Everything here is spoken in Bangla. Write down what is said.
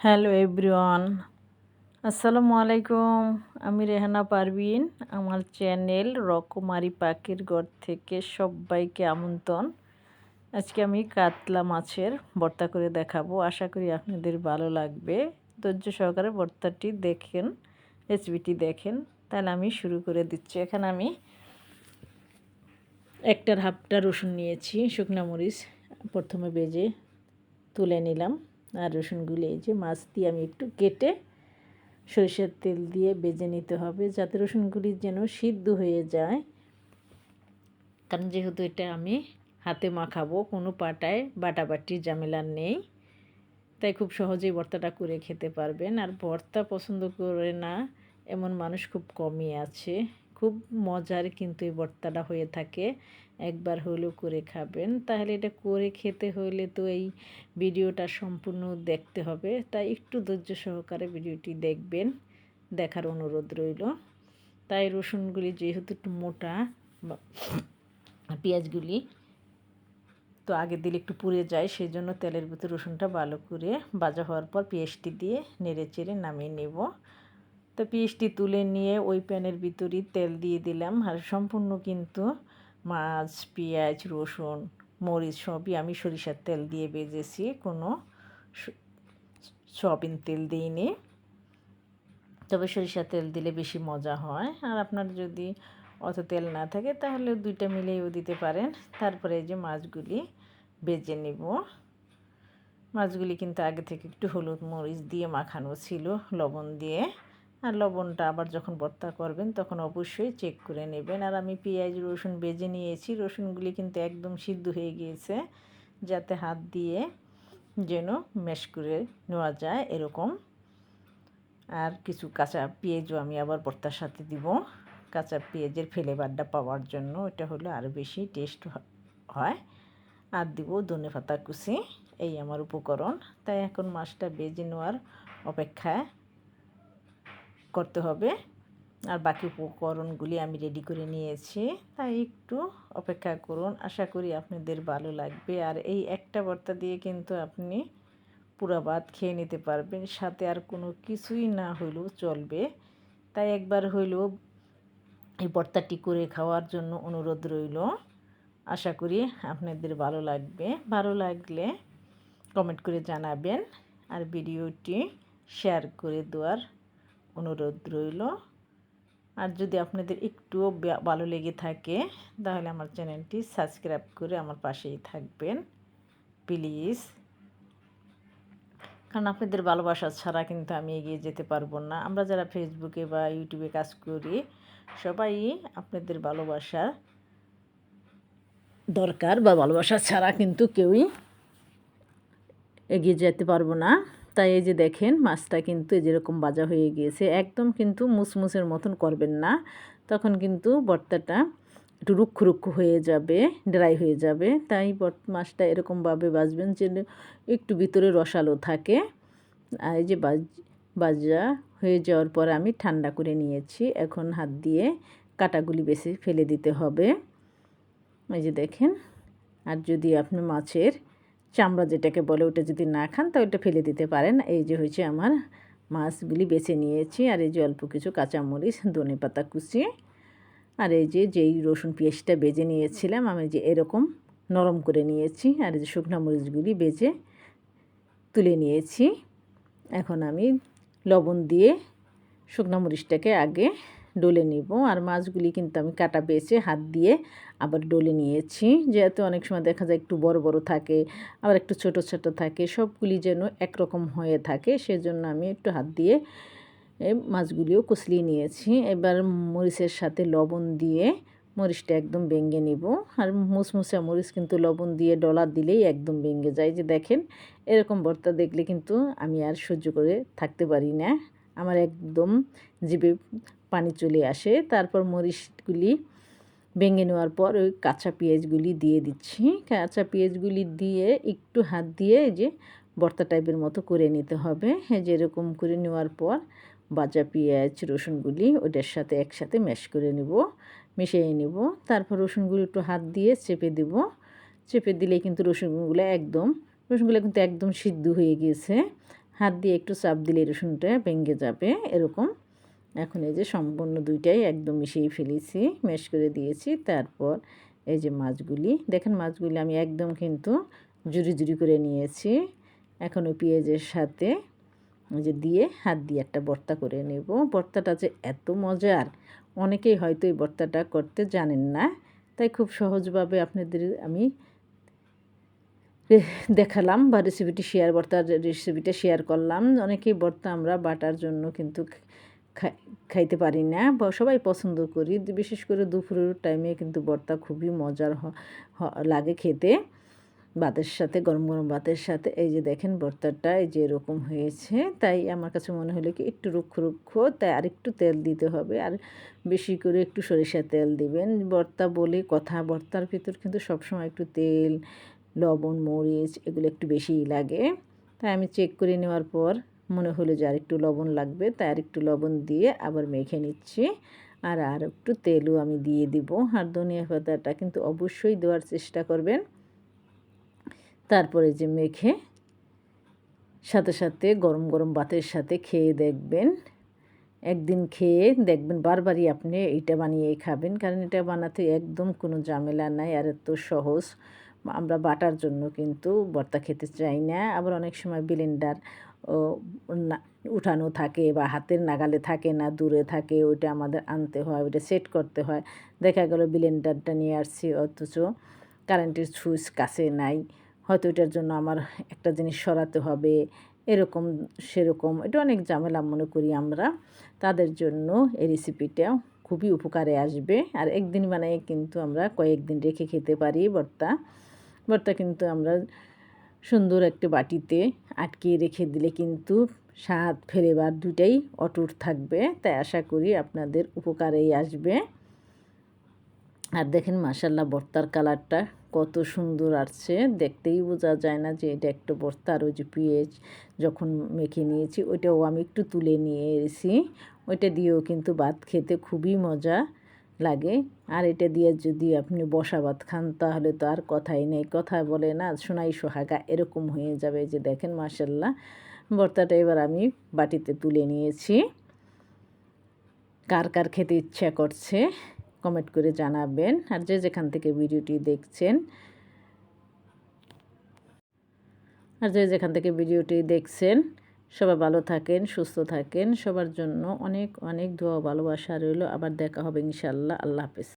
হ্যালো এভরিওয়ান, আসসালামু আলাইকুম। আমি রেহানা পারভিন। আমার চ্যানেল রকমারি পাখির ঘর থেকে সবাইকে আমন্ত্রণ। আজকে আমি কাতলা মাছের ভর্তা করে দেখাবো। আশা করি আপনাদের ভালো লাগবে। ধৈর্য সহকারে ভর্তাটি দেখেন, রেসিপিটি দেখেন। তাহলে আমি শুরু করে দিচ্ছি। এখানে আমি একটার হাফটা রসুন নিয়েছি, শুকনো মরিচ প্রথমে ভেজে তুলে নিলাম। আর রসুনগুলো এই যে মাছ দিয়ে আমি একটু কেটে সরিষার তেল দিয়ে ভেজে নিতে হবে, যাতে রসুনগুলি যেন সিদ্ধ হয়ে যায়। কারণ যেহেতু এটা আমি হাতে মাখাবো, কোনো পাটায় বাটাবাটির ঝামেলা নেই, তাই খুব সহজেই ভর্তাটা করে খেতে পারবেন। আর ভর্তা পছন্দ করে না এমন মানুষ খুব কমই আছে। খুব মজার কিন্তু এই ভর্তাটা হয়ে থাকে। একবার হলেও করে খাবেন। তাহলে এটা করে খেতে হলে তো এই ভিডিওটা সম্পূর্ণ দেখতে হবে, তাই একটু ধৈর্য সহকারে ভিডিওটি দেখবেন, দেখার অনুরোধ রইল। তাই রসুনগুলি যেহেতু একটু মোটা, পেঁয়াজগুলি তো আগে দিলে একটু পুড়ে যায়, সেই জন্য তেলের ভিতর রসুনটা ভালো করে ভাজা হওয়ার পর পেঁয়াজটি দিয়ে নেড়ে চেড়ে নামিয়ে নেব। তো পেঁয়াজটি তুলে নিয়ে ওই প্যানের ভিতরই তেল দিয়ে দিলাম। আর সম্পূর্ণ কিন্তু মাছ, পেঁয়াজ, রসুন, মরিচ সবই আমি সরিষার তেল দিয়ে ভেজেছি, কোনো সয়াবিন তেল দিইনি। তবে সরিষার তেল দিলে বেশি মজা হয়। আর আপনার যদি অত তেল না থাকে তাহলে দুইটা মিলেও দিতে পারেন। তারপরে এই যে মাছগুলি ভেজে নেব। মাছগুলি কিন্তু আগে থেকে একটু হলুদ মরিচ দিয়ে মাখানো ছিল, লবণ দিয়ে। আর লবণটা আবার যখন ভর্তা করবেন তখন অবশ্যই চেক করে নেবেন। আর আমি পেঁয়াজ রসুন ভেজে নিয়েছি, রসুনগুলি কিন্তু একদম সিদ্ধ হয়ে গিয়েছে, যাতে হাত দিয়ে যেন ম্যাশ করে নেওয়া যায় এরকম। আর কিছু কাঁচা পেঁয়াজও আমি আবার ভর্তার সাথে দিব, কাঁচা পেঁয়াজের ফ্লেভারটা পাওয়ার জন্য। এটা হলে আরও বেশি টেস্ট হয়। আর দিব ধনেপাতা কুচি। এই আমার উপকরণ। তাই এখন মাছটা ভেজে নেওয়ার অপেক্ষা করতে হবে। আর বাকি উপকরণগুলি আমি রেডি করে নিয়েছি, তাই একটু অপেক্ষা করুন। আশা করি আপনাদের ভালো লাগবে। আর এই একটা ভর্তা দিয়ে কিন্তু আপনি পুরা ভাত খেয়ে নিতে পারবেন, সাথে আর কোনো কিছুই না হইলেও চলবে। তাই একবার হইলেও এই ভর্তাটি করে খাওয়ার জন্য অনুরোধ রইল। আশা করি আপনাদের ভালো লাগবে। ভালো লাগলে কমেন্ট করে জানাবেন। আর ভিডিওটি শেয়ার করে দেওয়ার অনুরোধ রইল। আর যদি আপনাদের একটুও ভালো লেগে থাকে তাহলে আমার চ্যানেলটি সাবস্ক্রাইব করে আমার পাশেই থাকবেন প্লিজ। কারণ আপনাদের ভালোবাসা ছাড়া কিন্তু আমি এগিয়ে যেতে পারবো না। আমরা যারা ফেসবুকে বা ইউটিউবে কাজ করি সবাই আপনাদের ভালোবাসা দরকার, বা ভালোবাসা ছাড়া কিন্তু কেউই এগিয়ে যেতে পারবো না। তাই এই যে দেখেন মাছটা কিন্তু যেরকম ভাজা হয়ে গিয়েছে, একদম কিন্তু মুসমুসের মতন করবেন না, তখন কিন্তু ভর্তাটা একটু রুক্ষ রুক্ষ হয়ে যাবে, ড্রাই হয়ে যাবে। তাই মাছটা এরকমভাবে ভাজবেন যে একটু ভিতরে রসালো থাকে। আর এই যে ভাজা হয়ে যাওয়ার পর আমি ঠান্ডা করে নিয়েছি। এখন হাত দিয়ে কাঁটাগুলি বেছে ফেলে দিতে হবে। এই যে দেখেন। আর যদি আপনি মাছের চামড়া যেটাকে বলে ওটা যদি না খান তাহলে ওটা ফেলে দিতে পারেন। এই যে হয়েছে আমার মাছগুলি বেছে নিয়েছি। আর এই যে অল্প কিছু কাঁচামরিচ, ধনেপাতা কুচি, আর এই যে যেই রসুন পেঁয়াজটা ভেজে নিয়েছিলাম আমি যে এরকম নরম করে নিয়েছি। আর এই যে শুকনো মরিচগুলি ভেজে তুলে নিয়েছি। এখন আমি লবণ দিয়ে শুকনো মরিচটাকে আগে ডলে নিব। আর মাছগুলি কিন্তু আমি কাটা বেছে হাত দিয়ে আবার ডলে নিয়েছি, যেহেতু অনেক সময় দেখা যায় একটু বড় বড় থাকে, আবার একটু ছোট ছোট থাকে, সবগুলি যেন একরকম হয়ে থাকে, সেজন্য আমি একটু হাত দিয়ে মাছগুলিও কুচলিয়ে নিয়েছি। এবার মরিচের সাথে লবণ দিয়ে মরিচটা একদম ভেঙে নিব। আর মুসমুসা মরিচ কিন্তু লবণ দিয়ে ডলা দিলেই একদম ভেঙে যায়। যে দেখেন এরকম ভর্তা দেখলে কিন্তু আমি আর সহ্য করে থাকতে পারি না, আমার একদম জিভে পানি চলে আসে। তারপর মরিচগুলি ভেঙে নেওয়ার পর ওই কাঁচা পেঁয়াজগুলি দিয়ে দিচ্ছি। কাঁচা পেঁয়াজগুলি দিয়ে একটু হাত দিয়ে এই যে ভর্তা টাইপের মতো করে নিতে হবে। যেরকম করে নেওয়ার পর ভাজা পেঁয়াজ রসুনগুলি ওটার সাথে একসাথে ম্যাশ করে নেব, মিশিয়ে নেব। তারপর রসুনগুলো একটু হাত দিয়ে চেপে দেব। চেপে দিলে কিন্তু রসুনগুলো কিন্তু একদম সিদ্ধ হয়ে গিয়েছে। হাত দিয়ে একটু চাপ দিলে রসুনটা ভেঙে যাবে এরকম। এখন এই যে সম্পূর্ণ দুইটাই একদম মিশিয়ে ফেলেছি, ম্যাশ করে দিয়েছি। তারপর এই যে মাছগুলি দেখেন, মাছগুলি আমি একদম কিন্তু জুড়ি জুড়ি করে নিয়েছি। এখন ওই পেঁয়াজের সাথে ওই যে দিয়ে হাত দিয়ে একটা ভর্তা করে নেব। ভর্তাটা যে এত মজার, অনেকেই হয়তো এই ভর্তাটা করতে জানেন না, তাই খুব সহজভাবে আপনাদের আমি দেখালাম বা ভর্তার রেসিপিটা শেয়ার করলাম। অনেকেই ভর্তা আমরা বাটার জন্য কিন্তু খাইতে পারি না, বা সবাই পছন্দ করি। বিশেষ করে দুপুরের টাইমে কিন্তু ভর্তা খুবই মজার লাগে খেতে, ভাতের সাথে, গরম গরম ভাতের সাথে। এই যে দেখেন ভর্তাটা এই যে এরকম হয়েছে, তাই আমার কাছে মনে হলো কি একটু রুক্ষ রুক্ষ, তাই আর একটু তেল দিতে হবে, আর বেশি করে একটু সরিষার তেল দিবেন। ভর্তা বলে কথা, ভর্তার ভিতর কিন্তু সবসময় একটু তেল, লবণ, মরিচ এগুলো একটু বেশিই লাগে। তাই আমি চেক করে নেওয়ার পর মনে হলো যে আর একটু লবণ লাগবে, তাই আর একটু লবণ দিয়ে আবার মেখে নিচ্ছি। আর একটু তেলও আমি দিয়ে দিব। আর ধনিয়া পাতাটা কিন্তু অবশ্যই দেওয়ার চেষ্টা করবেন। তারপরে যে মেখে সাথে সাথে গরম গরম ভাতের সাথে খেয়ে দেখবেন। একদিন খেয়ে দেখবেন বারবারই আপনি এটা বানিয়ে খাবেন, কারণ এটা বানাতে একদম কোনো ঝামেলা নাই, আর এত সহজ। আমরা বাটার জন্য কিন্তু ভর্তা খেতে চাই না, আবার অনেক সময় ব্লেন্ডার উঠানো থাকে বা হাতের নাগালে থাকে না, দূরে থাকে, ওইটা আমাদের আনতে হয়, ওইটা সেট করতে হয়। দেখা গেল ব্লেন্ডারটা নিয়ে আসছি, অথচ কারেন্টের সুইচ কাছে নাই, হয়তো এটার জন্য আমার একটা জিনিস সরাতে হবে, এরকম সেরকম, এটা অনেক ঝামেলা মনে করি আমরা। তাদের জন্য এই রেসিপিটা খুবই উপকারে আসবে। আর একদিন বানিয়ে কিন্তু আমরা কয়েকদিন রেখে খেতে পারি। ভর্তা কিন্তু আমরা সুন্দর একটা বাটিতে আটকিয়ে রেখে দিলে কিন্তু স্বাদ ফ্লেভার দুটাই অটুট থাকবে। তাই আশা করি আপনাদের উপকারেই আসবে। আর দেখেন মাশাআল্লাহ ভর্তার কালারটা কত সুন্দর আসছে, দেখতেই বোঝা যায় না যে এটা একটা ভর্তা। আর ওই যে পেঁয়াজ যখন মেখে নিয়েছি ওইটাও আমি একটু তুলে নিয়ে এসেছি, ওইটা দিয়েও কিন্তু ভাত খেতে খুবই মজা লাগে। আর এটা দিয়ে যদি আপনি বসা ভাত খান তাহলে তো আর কথাই নেই, কথা বলে না সোনাই সোহাগা এরকম হয়ে যাবে। যে দেখেন মাশাআল্লাহ ভর্তাটা এবার আমি বাটিতে তুলে নিয়েছি। কার কার খেতে ইচ্ছা করছে কমেন্ট করে জানাবেন। আর যে যেখান থেকে ভিডিওটি দেখছেন সবাই ভালো থাকেন, সুস্থ থাকেন। সবার জন্য অনেক অনেক দোয়া ভালোবাসা রইল। আবার দেখা হবে ইনশাআল্লাহ। আল্লাহ হাফেজ।